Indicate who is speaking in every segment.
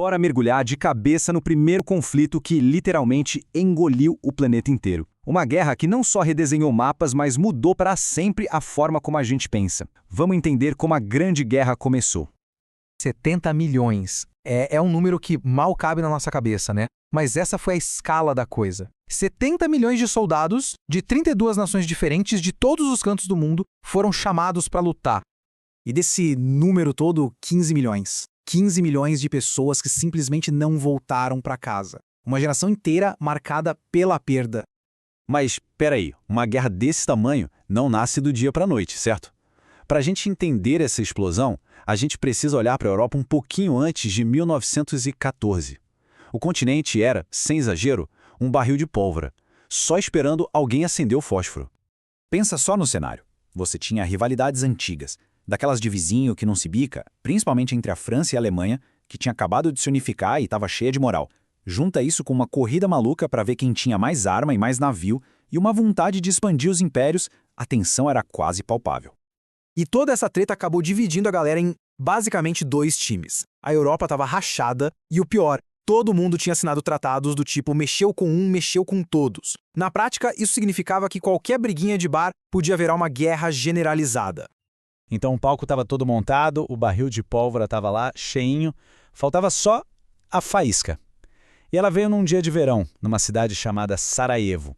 Speaker 1: Bora mergulhar de cabeça no primeiro conflito que literalmente engoliu o planeta inteiro. Uma guerra que não só redesenhou mapas, mas mudou para sempre a forma como a gente pensa. Vamos entender como a Grande Guerra começou.
Speaker 2: 70 milhões. É um número que mal cabe na nossa cabeça, né? Mas essa foi a escala da coisa. 70 milhões de soldados de 32 nações diferentes de todos os cantos do mundo foram chamados para lutar.
Speaker 3: E desse número todo, 15 milhões. 15 milhões de pessoas que simplesmente não voltaram para casa. Uma geração inteira marcada pela perda.
Speaker 4: Mas, peraí, uma guerra desse tamanho não nasce do dia para a noite, certo? Para a gente entender essa explosão, a gente precisa olhar para a Europa um pouquinho antes de 1914. O continente era, sem exagero, um barril de pólvora, só esperando alguém acender o fósforo.
Speaker 5: Pensa só no cenário. Você tinha rivalidades antigas, daquelas de vizinho que não se bica, principalmente entre a França e a Alemanha, que tinha acabado de se unificar e estava cheia de moral. Junta isso com uma corrida maluca para ver quem tinha mais arma e mais navio, e uma vontade de expandir os impérios, a tensão era quase palpável.
Speaker 3: E toda essa treta acabou dividindo a galera em basicamente dois times. A Europa estava rachada e o pior, todo mundo tinha assinado tratados do tipo mexeu com um, mexeu com todos. Na prática, isso significava que qualquer briguinha de bar podia virar uma guerra generalizada.
Speaker 4: Então o palco estava todo montado, o barril de pólvora estava lá, cheinho, faltava só a faísca. E ela veio num dia de verão, numa cidade chamada Sarajevo.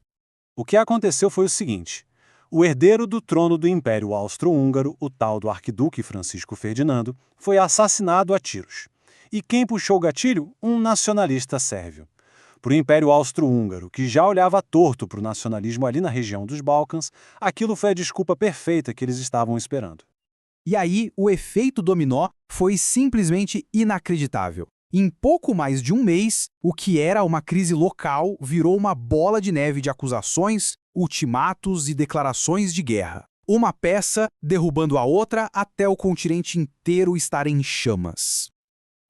Speaker 6: O que aconteceu foi o seguinte: o herdeiro do trono do Império Austro-Húngaro, o tal do arquiduque Francisco Ferdinando, foi assassinado a tiros. E quem puxou o gatilho? Um nacionalista sérvio. Para o Império Austro-Húngaro, que já olhava torto para o nacionalismo ali na região dos Balcãs, aquilo foi a desculpa perfeita que eles estavam esperando.
Speaker 3: E aí, o efeito dominó foi simplesmente inacreditável. Em pouco mais de um mês, o que era uma crise local virou uma bola de neve de acusações, ultimatos e declarações de guerra. Uma peça derrubando a outra até o continente inteiro estar em chamas.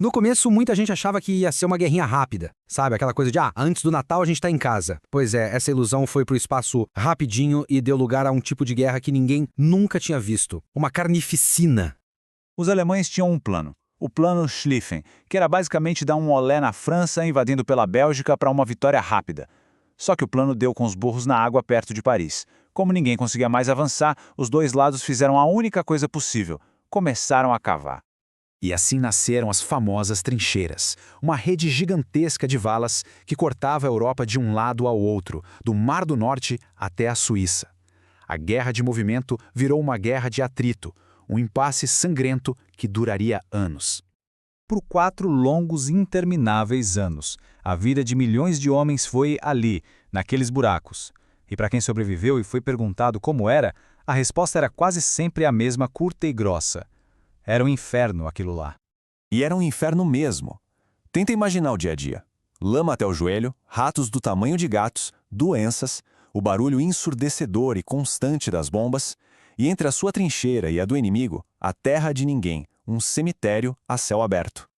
Speaker 2: No começo, muita gente achava que ia ser uma guerrinha rápida, sabe? Aquela coisa de, antes do Natal a gente tá em casa. Pois é, essa ilusão foi pro espaço rapidinho e deu lugar a um tipo de guerra que ninguém nunca tinha visto. Uma carnificina.
Speaker 5: Os alemães tinham um plano, o Plano Schlieffen, que era basicamente dar um olé na França invadindo pela Bélgica para uma vitória rápida. Só que o plano deu com os burros na água perto de Paris. Como ninguém conseguia mais avançar, os dois lados fizeram a única coisa possível: começaram a cavar. E assim nasceram as famosas trincheiras, uma rede gigantesca de valas que cortava a Europa de um lado ao outro, do Mar do Norte até a Suíça. A guerra de movimento virou uma guerra de atrito, um impasse sangrento que duraria anos.
Speaker 1: Por 4 longos e intermináveis anos, a vida de milhões de homens foi ali, naqueles buracos. E para quem sobreviveu e foi perguntado como era, a resposta era quase sempre a mesma, curta e grossa. Era um inferno aquilo lá.
Speaker 7: E era um inferno mesmo. Tenta imaginar o dia a dia. Lama até o joelho, ratos do tamanho de gatos, doenças, o barulho ensurdecedor e constante das bombas, e entre a sua trincheira e a do inimigo, a terra de ninguém, um cemitério a céu aberto.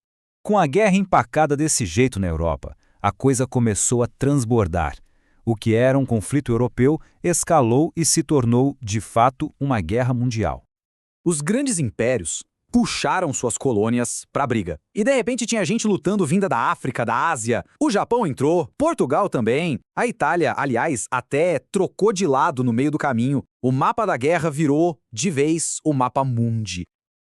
Speaker 1: Com a guerra empacada desse jeito na Europa, a coisa começou a transbordar. O que era um conflito europeu escalou e se tornou, de fato, uma guerra mundial.
Speaker 3: Os grandes impérios puxaram suas colônias para a briga. E de repente tinha gente lutando vinda da África, da Ásia. O Japão entrou, Portugal também. A Itália, aliás, até trocou de lado no meio do caminho. O mapa da guerra virou, de vez, o mapa mundi.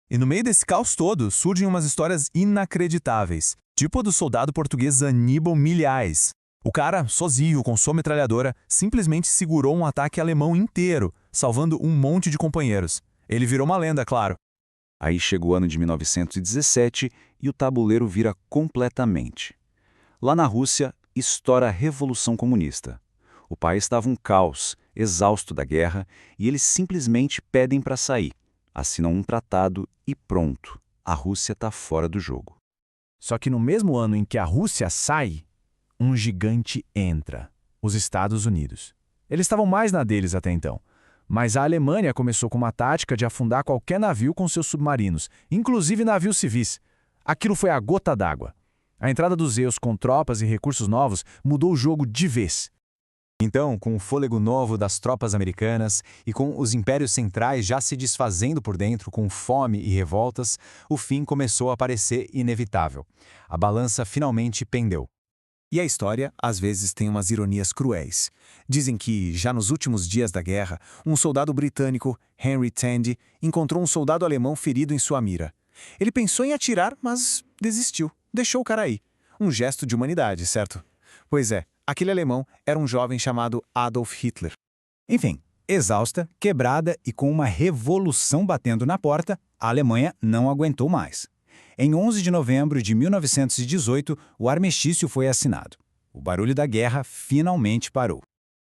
Speaker 8: E no meio desse caos todo, surgem umas histórias inacreditáveis, tipo a do soldado português Aníbal Milhais. O cara, sozinho, com sua metralhadora, simplesmente segurou um ataque alemão inteiro, salvando um monte de companheiros. Ele virou uma lenda, claro.
Speaker 4: Aí chega o ano de 1917 e o tabuleiro vira completamente. Lá na Rússia, estoura a Revolução Comunista. O país estava um caos, exausto da guerra, e eles simplesmente pedem para sair. Assinam um tratado e pronto, a Rússia está fora do jogo.
Speaker 5: Só que no mesmo ano em que a Rússia sai, um gigante entra, os Estados Unidos. Eles estavam mais na deles até então. Mas a Alemanha começou com uma tática de afundar qualquer navio com seus submarinos, inclusive navios civis. Aquilo foi a gota d'água. A entrada dos EUs com tropas e recursos novos mudou o jogo de vez.
Speaker 1: Então, com o fôlego novo das tropas americanas e com os impérios centrais já se desfazendo por dentro com fome e revoltas, o fim começou a parecer inevitável. A balança finalmente pendeu.
Speaker 8: E a história, às vezes, tem umas ironias cruéis. Dizem que, já nos últimos dias da guerra, um soldado britânico, Henry Tandy, encontrou um soldado alemão ferido em sua mira. Ele pensou em atirar, mas desistiu. Deixou o cara aí. Um gesto de humanidade, certo? Pois é, aquele alemão era um jovem chamado Adolf Hitler.
Speaker 5: Enfim, exausta, quebrada e com uma revolução batendo na porta, a Alemanha não aguentou mais. Em 11 de novembro de 1918, o armistício foi assinado. O barulho da guerra finalmente parou.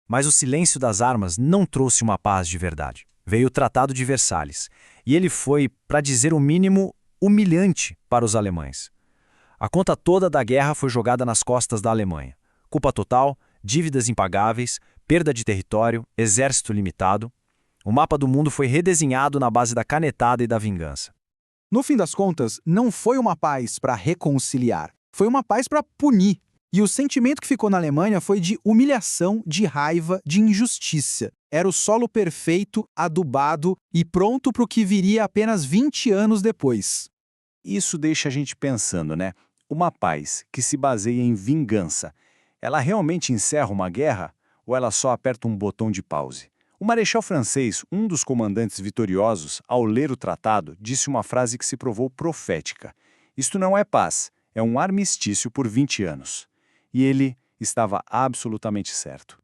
Speaker 1: Mas o silêncio das armas não trouxe uma paz de verdade. Veio o Tratado de Versalhes, e ele foi, para dizer o mínimo, humilhante para os alemães. A conta toda da guerra foi jogada nas costas da Alemanha. Culpa total, dívidas impagáveis, perda de território, exército limitado. O mapa do mundo foi redesenhado na base da canetada e da vingança.
Speaker 3: No fim das contas, não foi uma paz para reconciliar, foi uma paz para punir. E o sentimento que ficou na Alemanha foi de humilhação, de raiva, de injustiça. Era o solo perfeito, adubado e pronto para o que viria apenas 20 anos depois.
Speaker 5: Isso deixa a gente pensando, né? Uma paz que se baseia em vingança, ela realmente encerra uma guerra ou ela só aperta um botão de pause? O marechal francês, um dos comandantes vitoriosos, ao ler o tratado, disse uma frase que se provou profética. Isto não é paz, é um armistício por 20 anos. E ele estava absolutamente certo.